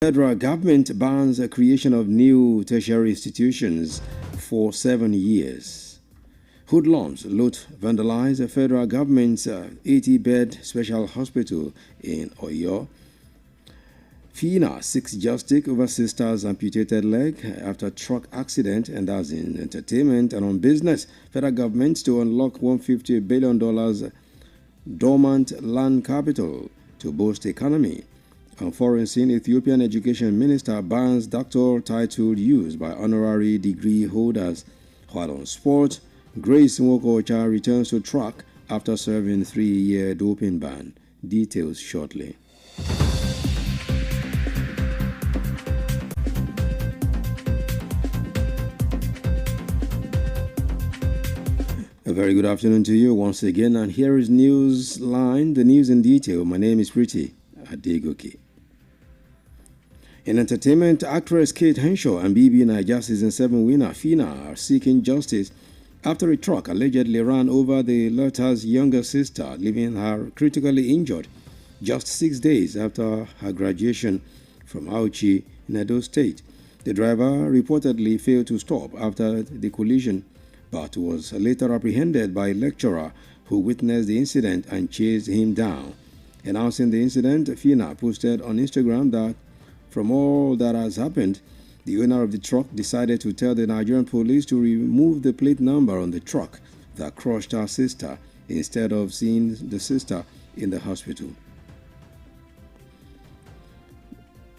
Federal government bans the creation of new tertiary institutions for 7 years. Hoodlums loot vandalize the federal government's 80-bed special hospital in Oyo. FINA seeks justice over sister's amputated leg after truck accident, and that's in entertainment. And on business, federal government to unlock $150 billion dormant land capital to boost economy. On foreign scene, Ethiopian education minister bans doctor title use by honorary degree holders. While on sport, Grace Nwokocha returns to track after serving 3-year doping ban. Details shortly. A very good afternoon to you once again, and here is Newsline, the news in detail. My name is Pretty Adegoke. In entertainment, actress Kate Henshaw and BB Naija Season 7 winner Fina are seeking justice after a truck allegedly ran over the latter's younger sister, leaving her critically injured just 6 days after her graduation from Auchi in Edo State. The driver reportedly failed to stop after the collision, but was later apprehended by a lecturer who witnessed the incident and chased him down. Announcing the incident, Fina posted on Instagram that from all that has happened, the owner of the truck decided to tell the Nigerian police to remove the plate number on the truck that crushed her sister instead of seeing the sister in the hospital.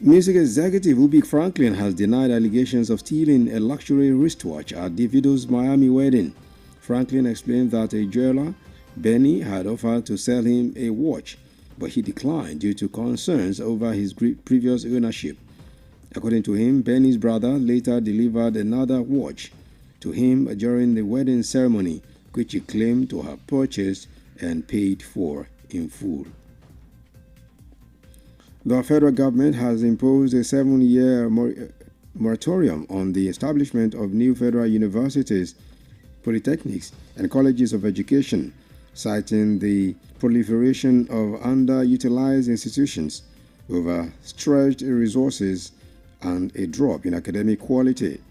Music executive Ubi Franklin has denied allegations of stealing a luxury wristwatch at Davido's Miami wedding. Franklin explained that a jeweler, Benny, had offered to sell him a watch, but he declined due to concerns over his previous ownership. According to him, Benny's brother later delivered another watch to him during the wedding ceremony, which he claimed to have purchased and paid for in full. The federal government has imposed a 7-year moratorium on the establishment of new federal universities, polytechnics, and colleges of education, citing the proliferation of underutilized institutions, overstretched resources, and a drop in academic quality.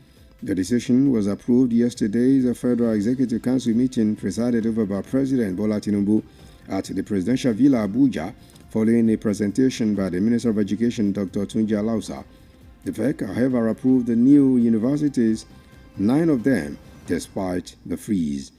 The decision was approved yesterday's Federal Executive Council meeting presided over by President Bola Tinubu at the Presidential Villa Abuja, following a presentation by the Minister of Education, Dr. Tunji Alausa. The FEC, however, approved the new universities, 9 of them, despite the freeze.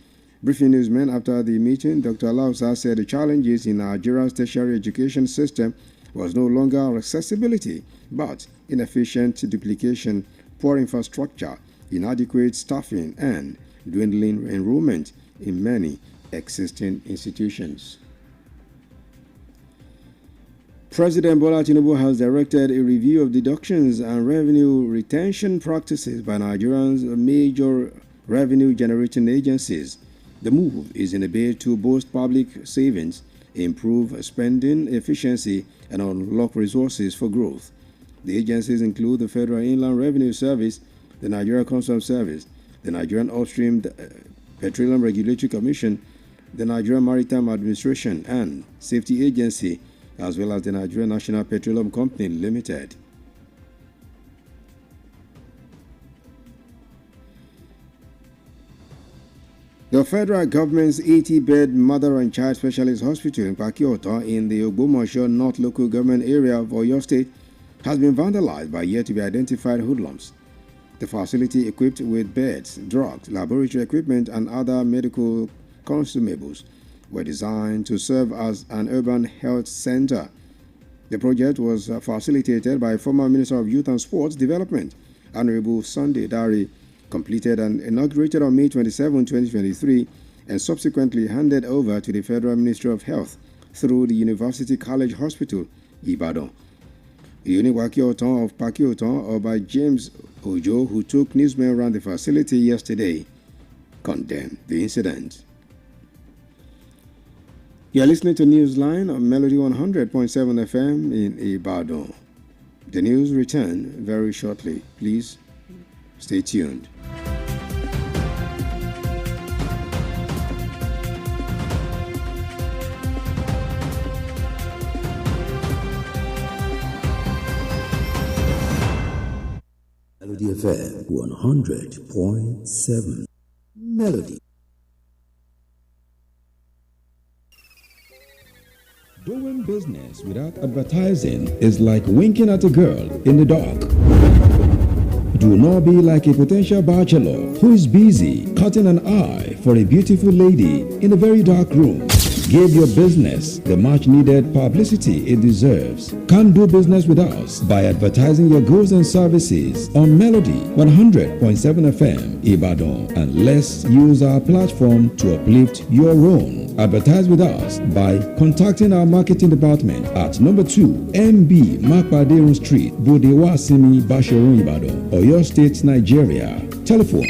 Briefing newsmen after the meeting, Dr. Alausa said the challenges in Nigeria's tertiary education system was no longer accessibility, but inefficient duplication, poor infrastructure, inadequate staffing, and dwindling enrollment in many existing institutions. President Bola Tinubu has directed a review of deductions and revenue retention practices by Nigeria's major revenue-generating agencies. The move is in a bid to boost public savings, improve spending efficiency, and unlock resources for growth. The agencies include the Federal Inland Revenue Service, the Nigeria Customs Service, the Nigerian Upstream Petroleum Regulatory Commission, the Nigerian Maritime Administration and Safety Agency, as well as the Nigerian National Petroleum Company Limited. The federal government's 80-bed mother and child specialist hospital in Pakiota in the Ogbomoso North local government area of Oyo State has been vandalized by yet-to-be-identified hoodlums. The facility, equipped with beds, drugs, laboratory equipment, and other medical consumables, were designed to serve as an urban health center. The project was facilitated by former Minister of Youth and Sports Development, Honorable Sunday Dari, completed and inaugurated on May 27, 2023, and subsequently handed over to the Federal Ministry of Health through the University College Hospital, Ibadan. Uniwaki Oton of Pakioton, or by James Ojo, who took newsmen around the facility yesterday, condemned the incident. You are listening to Newsline on Melody 100.7 FM in Ibadan. The news return very shortly. Please stay tuned. Melody FM 100.7. Melody. Doing business without advertising is like winking at a girl in the dark. Do not be like a potential bachelor who is busy cutting an eye for a beautiful lady in a very dark room. Give your business the much needed publicity it deserves. Come do business with us by advertising your goods and services on Melody 100.7 FM Ibadan, and let's use our platform to uplift your own. Advertise with us by contacting our marketing department at number 2 MB Makpadeun Street, Bodewasimi, Basharun, Ibadan, Oyo State, Nigeria. Telephone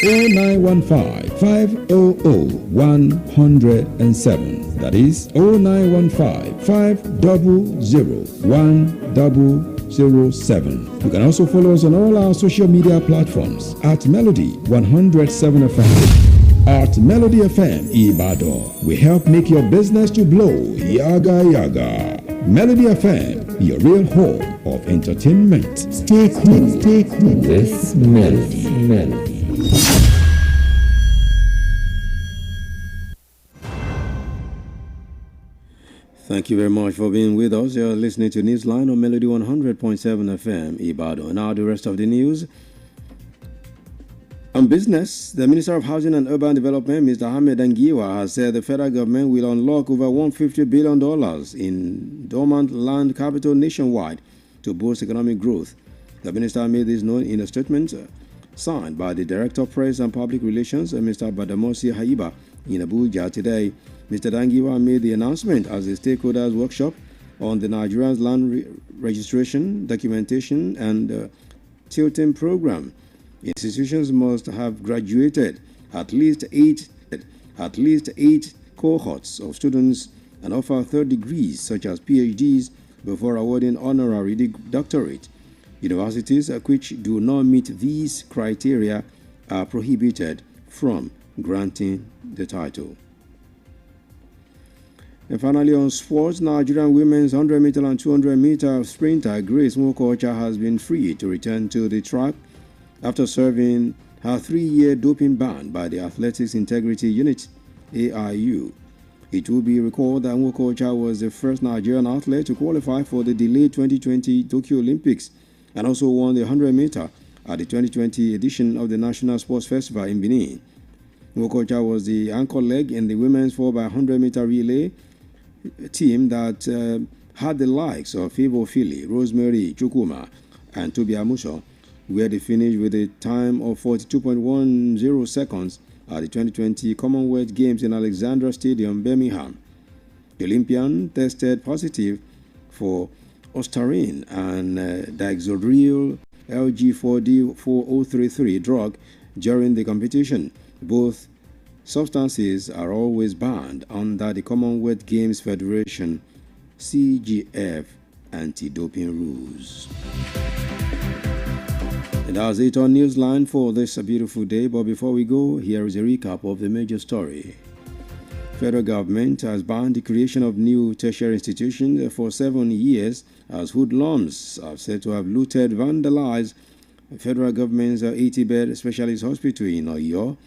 0915-500-107. That is 0915-500-1007. You can also follow us on all our social media platforms at Melody 107 FM. At Melody FM Ibadan, we help make your business to blow. Yaga yaga. Melody FM, your real home of entertainment. Stay cool, stay cool with Melody. Thank you very much for being with us. You're listening to Newsline on Melody 100.7 FM Ibadan. Now the rest of the news. On business, the Minister of Housing and Urban Development, Mr. Ahmed Angiwa, has said the federal government will unlock over $150 billion in dormant land capital nationwide to boost economic growth. The minister made this known in a statement signed by the Director of Press and Public Relations, Mr. Badamosi Haiba, in Abuja today. Mr. Dangiwa made the announcement as a stakeholders workshop on the Nigerian land registration, documentation, and tilting program. Institutions must have graduated at least eight cohorts of students and offer third degrees such as PhDs before awarding honorary doctorate. Universities which do not meet these criteria are prohibited from granting the title. And finally, on sports, Nigerian women's 100-meter and 200-meter sprinter Grace Nwokocha has been free to return to the track after serving her 3-year doping ban by the Athletics Integrity Unit, AIU. It will be recalled that Nwokocha was the first Nigerian athlete to qualify for the delayed 2020 Tokyo Olympics and also won the 100-meter at the 2020 edition of the National Sports Festival in Benin. Nwokocha was the anchor leg in the women's 4x100-meter relay team that had the likes of Favour Philly, Rosemary Chukwuma, and Tobi Amuso, where they finished with a time of 42.10 seconds at the 2020 Commonwealth Games in Alexandra Stadium, Birmingham. The Olympian tested positive for Ostarine and Dixodryl LG4D4033 drug during the competition. Both substances are always banned under the Commonwealth Games Federation CGF anti-doping rules. And that's it on Newsline for this beautiful day. But before we go, here is a recap of the major story. Federal government has banned the creation of new tertiary institutions for 7 years as hoodlums are said to have looted, vandalized federal government's 80-bed specialist hospital in Oyo.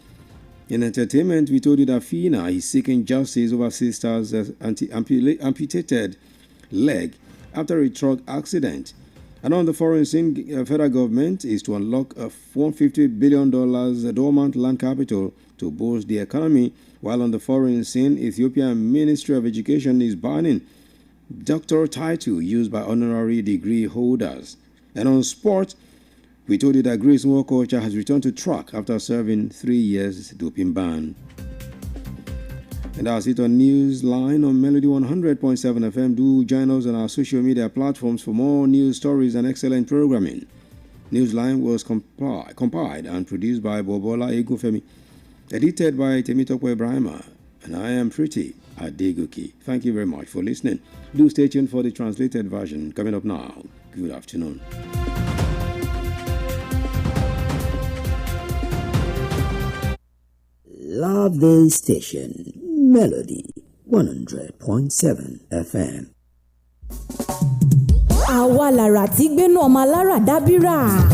In entertainment, we told you that FINA is seeking justice over sister's amputated leg after a truck accident. And on the foreign scene, federal government is to unlock a $150 billion dormant land capital to boost the economy, while on the foreign scene, Ethiopian Ministry of Education is banning doctor title used by honorary degree holders. And on sport, we told you that Grace Nwokocha has returned to track after serving 3 years doping ban. And that's it on Newsline on Melody 100.7 FM. Do join us on our social media platforms for more news stories and excellent programming. Newsline was compiled and produced by Bobola Egufemi, edited by Temitopo Ibrahima, and I am Pretty Adegoki. Thank you very much for listening. Do stay tuned for the translated version coming up now. Good afternoon. Love this station, Melody 100.7 FM. Àwa lára tí gbénú ọmọ alára dábírà.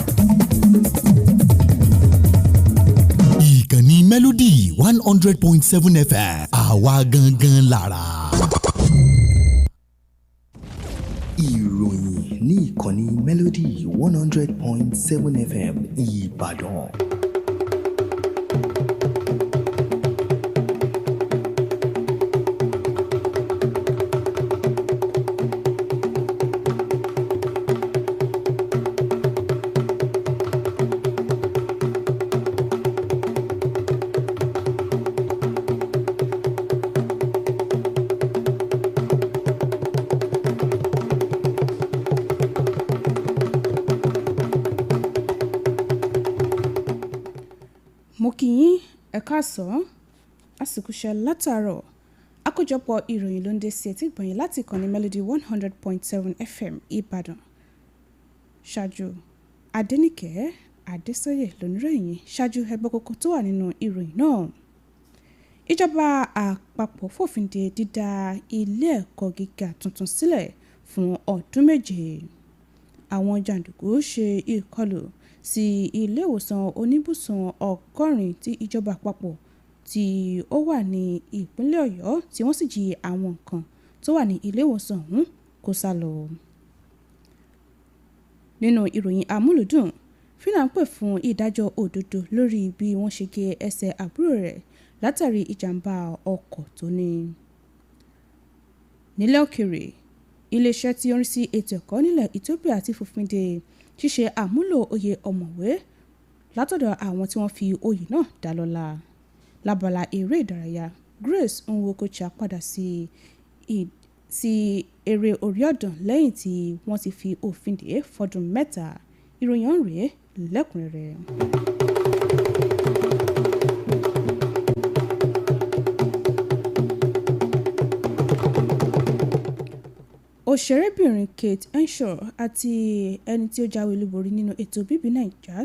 Ìkànnì Melody 100.7 FM àwa gangan lára. Ìròyìn ní ìkànnì Melody 100.7 FM Ìbàdàn. Mo kí yín ẹ káàsán àsìkúṣẹ́ látàárọ̀ àkójọpọ̀ ìròyìn ló ń dé sí etí ìgbọ̀nyìn láti ìkànnì Melody 100.7 FM Ìbàdàn. Ṣáájú Adéníkẹ́ Adésóyè lóníròyìn ṣáájú ẹgbẹ́ kókó tó wà nínú ìròyìn náà. Ìjọba àpapọ̀ fòfin de dídá ilé ẹ̀kọ́ gíga tuntun sílẹ̀ fún ọdún 7. Àwọn jàǹdùkú ṣe ìkọlù sí ilé ìwòsàn oníbùsùn 100 tí ìjọba àpapọ̀ tí ó wà ní ìpínlẹ̀ Ọ̀yọ́ tí wọ́n sì jí àwọn nǹkan tó wà ní ilé ìwòsàn ọ̀hún kó sá lọ. Nínú ìròyìn amúlùdùn, Fina ń pè fún ìdájọ́ òdodo lórí bí wọ́n ṣe gé ẹsẹ̀ àbúrò rẹ̀ látàrí ìjàmbá ọkọ̀ tó ní. Nílẹ̀ òkèèrè, iléeṣẹ́ tí ó ń rí sí ètò ẹ̀kọ́ nílẹ̀ Ethiopia ti fòfin de ṣíṣe àmúlò oyè ọ̀mọ̀wé látọ̀dọ̀ àwọn tí wọ́n fi oyè náà dá lọ́lá. Lábala eré ìdárayá, Grace Nwokocha padà sí eré orí ọ̀dàn lẹ́yìn tí wọ́n ti fi òfin dè fọ́dún 3. Ìròyìn ọ̀hún rèé lẹ́kùnrẹ́rẹ́. Òṣèrébìnrin Kate Henshaw àti ẹni tí ó jáwé olúborí nínú ètò bíbí Naija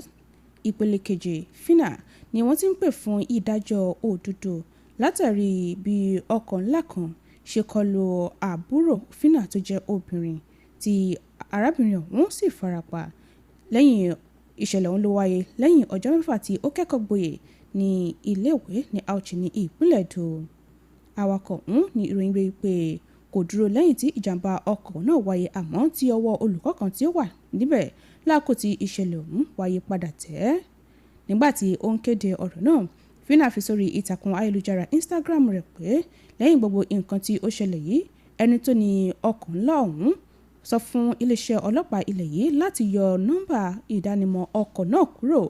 ìpele keje Fina ni wọ́n ti ń pè fún ìdájọ́ òdodo látàrí bí ọkọ̀ ńlá kan ṣe kọlu àbúrò Fina tó jẹ́ obìnrin tí arábìnrin ọ̀hún sì farapa. Lẹ́yìn ìṣẹ̀lẹ̀ ọ̀hún ló wáyé lẹ́yìn ọjọ́ 6 tí ó kẹ́kọ̀ọ́ gboyè ní iléèwé ní Auchi ní ìpínlẹ̀ Edo. Awakọ̀ ọ̀hún ní ìròyìn gbé pé kò dúró lẹ́yìn tí ìjàmbá ọkọ̀ náà wáyé àmọ́ tí ọwọ́ olùkọ́ kan tí ó wà níbẹ̀ lákòókò tí ìṣẹ̀lẹ̀ ọ̀hún wáyé padà tẹ̀. Nígbà tí ó ń kéde ọ̀rọ̀ náà, Fina fi sórí ìtàkùn ayélujára Instagram rẹ̀ pé lẹ́yìn gbogbo nǹkan tí ó ṣẹlẹ̀ yìí, ẹni tó ní ọkọ̀ ńlá ọ̀hún sọ fún iléeṣẹ́ ọlọ́pàá ilẹ̀ yìí láti yọ nọ́mbà ìdánimọ̀ ọkọ̀ náà kúrò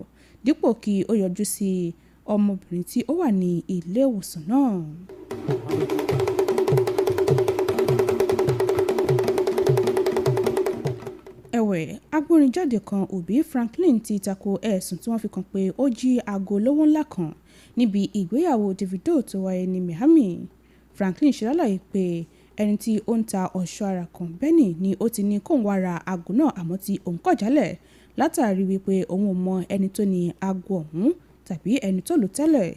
dípò kí ó yọjú sí ọmọbìnrin tí ó wà ní ilé ìwòsàn náà. Ẹ̀wẹ̀, agbórinjáde kan Obi Franklin ti tako ẹ̀sùn tí wọ́n fi kàn pé ó jí aago olówó ńlá kan níbi ìgbéyàwó Davido tó wáyé ní Miami. Franklin ṣe lálàyé pé ẹni tí ó ń ta ọ̀ṣọ́ ara kan Benny ni ó ti ní kóun wá ra aago náà àmọ́ tí òun kọ̀ jálẹ̀ látàrí wípé òun ò mọ ẹni tó ní aago ọ̀hún tàbí ẹni tó lò tẹ́lẹ̀.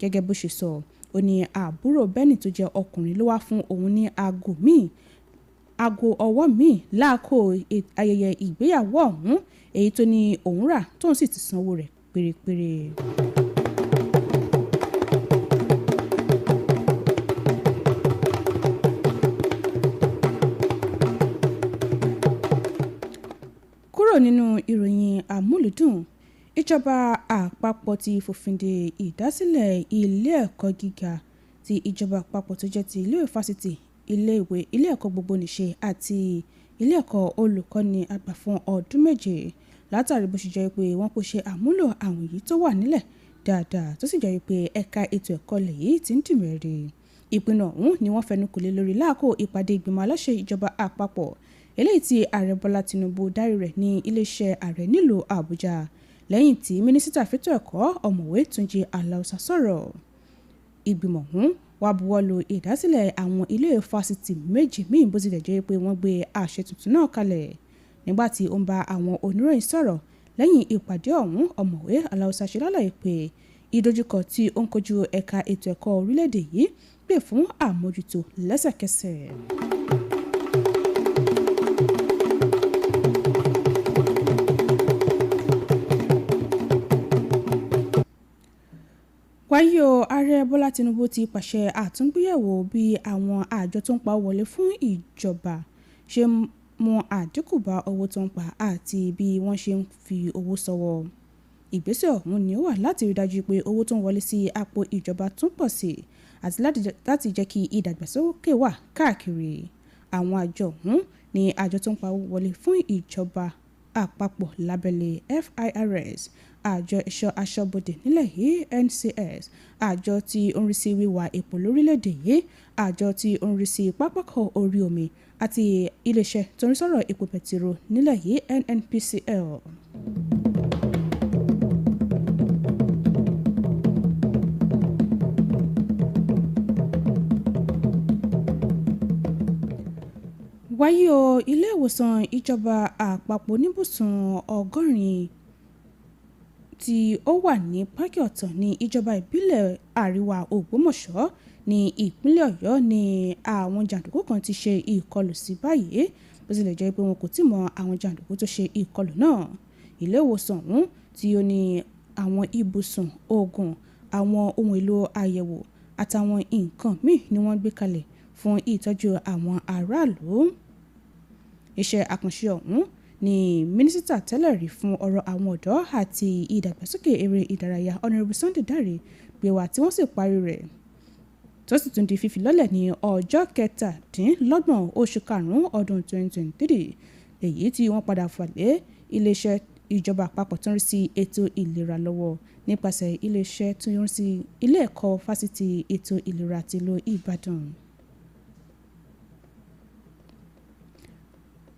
Gẹ́gẹ́ bó ṣe sọ, ó ní àbúrò Benny tó jẹ́ ọkùnrin ló wá fún òun ní aago ọwọ́ míì láàkó ayẹyẹ ìgbéyàwó ọ̀hún èyí tó ní òun rà tóun sì ti sanwó rẹ̀ pérépéré. Kúrò nínú ìròyìn àmúlùdùn, ìjọba àpapọ̀ ti fòfin de ìdásílẹ̀ ilé ẹ̀kọ́ gíga ti ìjọba àpapọ̀ tó jẹ́ ti ilé fásitì, ilé ẹ̀kọ́ gbogbonìṣe àti ilé ẹ̀kọ́ olùkọ́ni àgbà fún ọdún 7 látàrí bó ṣe jẹ́ pé wọ́n kò ṣe àmúlò àwọn èyí tó wà nílẹ̀ dáadáa tó sì jẹ́ pé ẹ̀ka ètò ẹ̀kọ́ lẹ̀ yìí ti ń dìmẹ̀rẹ̀. Ìpinnu ọ̀hún ni wọ́n fẹnu kò lé lórí láàkó ìpàdé ìgbìmọ̀ aláṣẹ ìjọba àpapọ̀ eléyìí tí ààrẹ Bọ́lá Tinubu darí rẹ̀ ní iléeṣẹ́ ààrẹ nílùú Àbújá lẹ́yìn tí mínísítà fẹ́tọ̀ ẹ̀kọ́ ọ̀mọ̀wé Túnjí Aláùsá sọ̀rọ̀. Ìgbìmọ̀ ọ̀hún wá buwọ́lu ìdásílẹ̀ àwọn ilé fásitì 2 míì bó tilẹ̀ jẹ́ pé wọ́n gbé àṣẹ tuntun náà kalẹ̀. Nígbà tí ó ń bá àwọn oníròyìn sọ̀rọ̀ lẹ́yìn ìpàdé ọ̀hún, ọ̀mọ̀wé Aláùsá ṣe lálàyé pé ìdojúkọ tí ó ń kojú ẹ̀ka ètò ẹ̀kọ́ orílẹ̀-èdè yìí pè fún àmójútó lẹ́sẹ̀kẹsẹ̀. wáyé o ààrẹ Bọ́lá Tinubu ti pàṣẹ àtúngbéyẹ̀wò bí àwọn àjọ tó ń pa wọlé fún ìjọba ṣe mú àdínkù bá owó tó ń pa àti bí wọ́n ṣe ń fi owó sọ́wọ́. Ìgbésẹ̀ ọ̀hún ni ó wà láti rí dájú pé owó tó ń wọlé sí àpò ìjọba tún pọ̀ sí àti láti jẹ́ kí ìdàgbàsókè wà káàkiri. Àwọn àjọ ọ̀hún ni àjọ tó ń pa owó wọlé fún ìjọba àpapọ̀ lábẹ́lé FIRS, àjọ ẹ̀ṣọ́ aṣọ́bodè nílẹ̀ yìí NCS, àjọ tí ó ń rí sí wíwa epo lórílẹ̀‐èdè yìí, àjọ tí ó ń rí sí pápákọ̀ orí omi àti iléeṣẹ́ tó ń rí sọ̀rọ̀ epo pẹtiró nílẹ̀ yìí NNPCL. wáyé o ilé ìwòsàn ìjọba àpapọ̀ oníbùsùn 100 tí ó wà ní pákí ọ̀tàn ní ìjọba ìbílẹ̀ àríwá Ògbómọ̀ṣọ́ ní ìpínlẹ̀ Ọ̀yọ́ ní àwọn jàǹdùkú kan ti ṣe ìkọlù sí báyìí, bó tilẹ̀ jẹ́ pé wọn kò tí mọ àwọn jàǹdùkú tó ṣe ìkọlù náà. Ilé ìwòsàn ọ̀hún tí ó ní àwọn ibùsùn, oògùn, àwọn ohun èlò àyẹ̀wò àtàwọn nǹkan míì ni wọ́n gbé kalẹ̀ fún ìtọ́jú àwọn aráàlú. Iṣẹ́ àkànṣe ọ̀hún ni mínísítà tẹ́lẹ̀ rí fún ọ̀rọ̀ àwọn ọ̀dọ́ àti ìdàgbàsókè eré ìdárayá Honourable Sunday Dare gbé wá tí wọ́n sì parí rẹ̀ tó sì tún di fífi lọ́lẹ̀ ní ọjọ́ 27 oṣù karùn-ún ọdún 2023, èyí tí wọ́n padà fà lé iléeṣẹ́ ìjọba àpapọ̀ tó ń rí sí ètò ìlera lọ́wọ́ nípasẹ̀ iléeṣẹ́ tó ń rí sí ilé ẹ̀kọ́ fásitì ètò ìlera tìlú Ìbàdàn.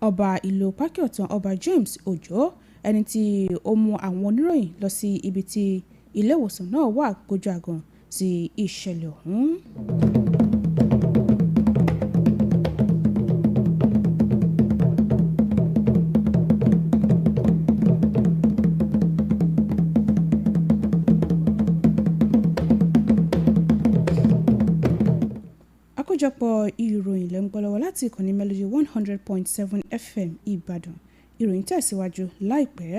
Ọba ìlú pákí ọ̀tàn Ọba James Ojo, ẹni tí ó mú àwọn oníròyìn lọ sí ibi tí ilé ìwòsàn náà wà, gbójú àgàn sí ìṣẹ̀lẹ̀ ọ̀hún. Àkójọpọ̀ ìròyìn lẹ́ ń gbọ́ lọ́wọ́ láti ìkànnì Melody 100.7 FM Ìbàdàn. Ìròyìn tẹ̀síwájú láìpẹ́.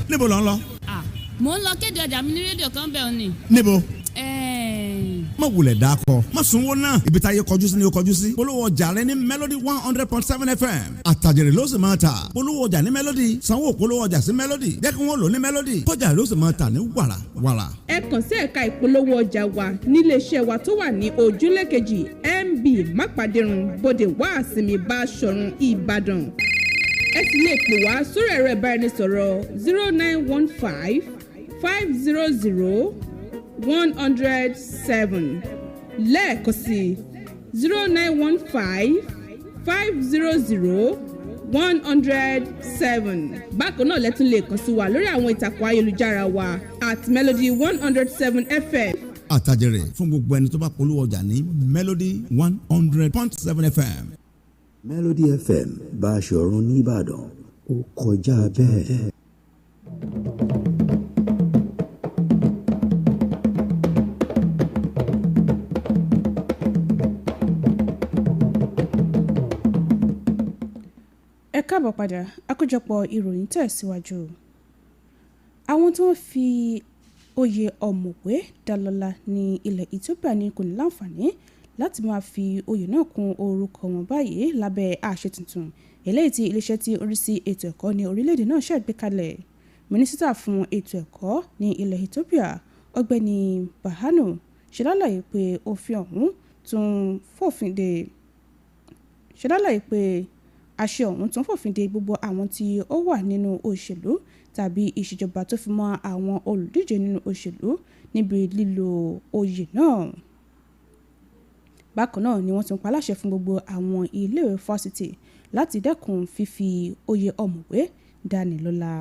Níbo lò ń lọ? Mo ń lọ kéde ọjà mi ní rédíò kan bẹ́ẹ̀ ni. Níbo? Má wulẹ̀ dákọ̀, má sunwó náà. Ibi táyé kọjú sí ni ó kọjú sí. Polówó ọjà rẹ ní Melody 100.7 FM. Àtàjèrè ló sì máa tà. Polówó ọjà ní Melody. Sanwó polówó ọjà sí Melody. Jẹ́ kí wọ́n lò ní Melody. Kọjá ló sì máa tà ní wàrà wàrà. Ẹ kàn sí ẹ̀ka ìpolówó ọjà wa níléeṣẹ́ wa tó wà ní ojúlé kejì MB Mápàdérun Bódè Wàásìmí Báṣọ̀run Ìbàdàn. Ẹ sì lè pè wá sórí ẹ̀rọ ìbáraẹnisọ̀rọ̀ 0915 500 107 lẹ́ẹ̀kan sí 0915 500 107. Bákan náà lẹ́tún lè kàn sí wa lórí àwọn ìtàkùn ayélujára wa @Melody 107 FM. Àtàjèrè fún gbogbo ẹni tó bá polówó ọjà ní Melody 100.7 FM. Melody FM Báṣọ̀run nìbàdàn ó kọjá bẹ́ẹ̀. Ẹ káàbọ̀ padà, àkójọpọ̀ ìròyìn tẹ̀síwájú. Àwọn tí wọ́n fi oyè ọ̀mọ̀wé dálọ́lá ní ilẹ̀ Ethiopia ní kò ní láǹfààní láti máa fi oyè náà kún orúkọ wọn báyìí lábẹ́ àṣẹ tuntun eléyìí tí iléeṣẹ́ tí ó rí sí ètò ẹ̀kọ́ ní orílẹ̀-èdè náà ṣàgbékalẹ̀. Mínísítà fún ètò ẹ̀kọ́ ní ilẹ̀ Ethiopia Ọ̀gbẹ́ni Bahanu ṣe lálàyé pé òfin ọ̀hún tún fòfin de àṣẹ ọ̀hún tún fòfin de gbogbo àwọn tí ó wà nínú òṣèlú tàbí ìṣèjọba tó fi mọ́ àwọn olùdíje nínú òṣèlú níbi lílo oyè náà. Bákan náà ni wọ́n tún pa láṣẹ fún gbogbo àwọn iléèwé fásitì láti dẹ́kun fífi oyè ọ̀mọ̀wé dání lọ́lá.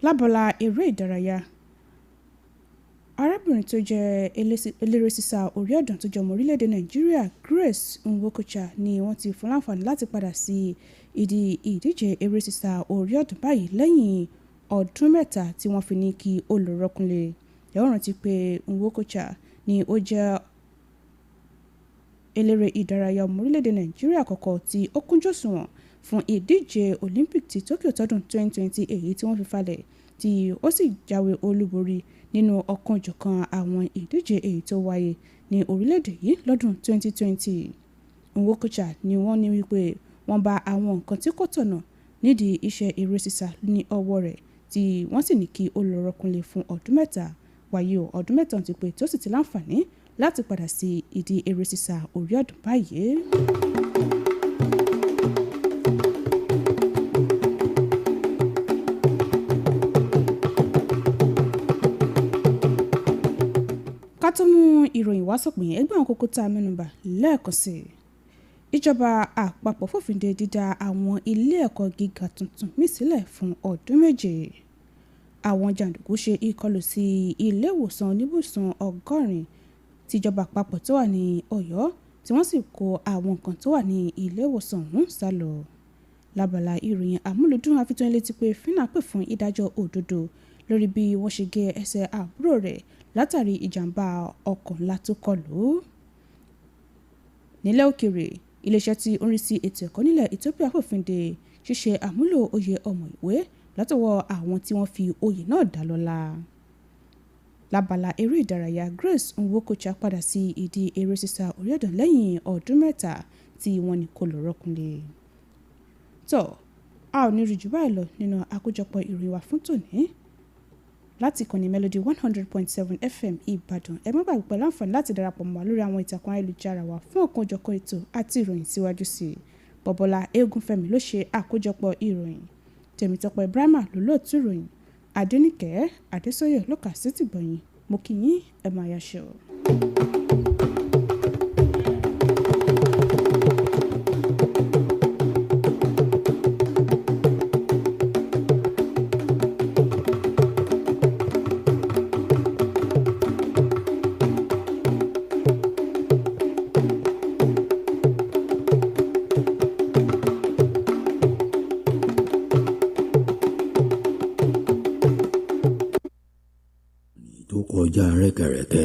Lábala eré ìdárayá, arábìnrin tó jẹ́ eléré sísá orí ọ̀dàn tó jẹ́ ọmọ orílẹ̀-èdè Nàìjíríà Grace Nwokocha ni wọ́n ti fún láǹfààní láti padà sí ìdí ìdíje eré sísá orí ọ̀dàn báyìí lẹ́yìn ọdún mẹ́ta tí wọ́n fi ní kí ó lọ rọ́kúnlé. ẹ ó rántí pé Nwokocha ni ó jẹ́ eléré ìdárayá ọmọ orílẹ̀-èdè Nàìjíríà àkọ́kọ́ tí ó kúnjú òṣùwọ̀n fún ìdíje Olympic ti Tokyo tọdún 2020 èyí tí wọ́n fi falẹ̀ tí ó sì jáwé olúborí nínú ọ̀kanòjọ̀kan àwọn ìdíje èyí tó wáyé ní orílẹ̀-èdè yìí lọ́dún 2020. Nwokocha ni wọ́n ní wípé wọ́n bá àwọn nǹkan tí kò tọ̀nà nídìí iṣẹ́ eré sísá ní ọwọ́ rẹ̀ tí wọ́n sì ní kí ó lọ rọ́kúnlé fún ọdún mẹ́ta. wáyé o ọdún mẹ́ta ti pé tó sì ti láǹfààní láti padà sí ìdí eré sísá orí ọ̀dàn báyìí. ká tó mú ìròyìn wá sópin ẹgbẹ́ àwọn kókó tá a mẹ́nubà lẹ́ẹ̀kan sí i. ìjọba àpapọ̀ fòfin de dídá àwọn ilé ẹ̀kọ́ gíga tuntun mí sílẹ̀ fún ọdún méje. àwọn jàǹdùkú ṣe ìkọlù sí ilé ìwòsàn oníbùsùn 100 tìjọba àpapọ̀ tó wà ní Ọ̀yọ́ tí wọ́n sì kó àwọn nǹkan tó wà ní ilé ìwòsàn ọ̀hún sálọ. lábala ìròyìn àmúlùdún àfitún létí pé Fínà pè fún ìdájọ́ òdodo lórí bí wọ́n ṣe gé ẹsẹ̀ àbúrò rẹ̀ látàrí ìjàmbá ọkọ̀ ńlá tó kọlù. nílẹ̀ òkèèrè iléeṣẹ́ tí ó ń rí sí ètò ẹ̀kọ́ nílẹ̀ Ethiopia fòfin de ṣíṣe àmúlò oyè ọmọ ìwé látọwọ́ àwọn tí wọ́n fi oyè náà dá lọ́lá. lábala eré ìdárayá Grace Nwokocha padà sí ìdí eré sísá orí ọ̀dàn lẹ́yìn ọdún mẹ́ta tí wọ́n ní kó lọ rọ́kúnlé. tó a ò ní rí jù báyìí lọ nínú àkójọpọ̀ ìròyìn wa fún tòní láti ìkànnì Melody 100.7 FM Ìbàdàn. ẹ má gbàgbé pẹ̀lú àǹfààní láti darapọ̀ mọ́ wa lórí àwọn ìtàkùn ayélujára wa fún ọ̀kanòjọ̀kan ètò àti ìròyìn síwájú sí i. Bọ́bọ́lá Eégúnfẹ́mi ló ṣe àkójọpọ̀ ìròyìn. Tèmítọ́pọ̀ Ibrahima ló lóòtú ìròyìn. Adéníkẹ́ Adésóyè ló kà sí tìgbọ̀yìn. mo kí yín ẹ máa yáṣẹ́ o. tó kọjá rẹ́kẹrẹ́kẹ́.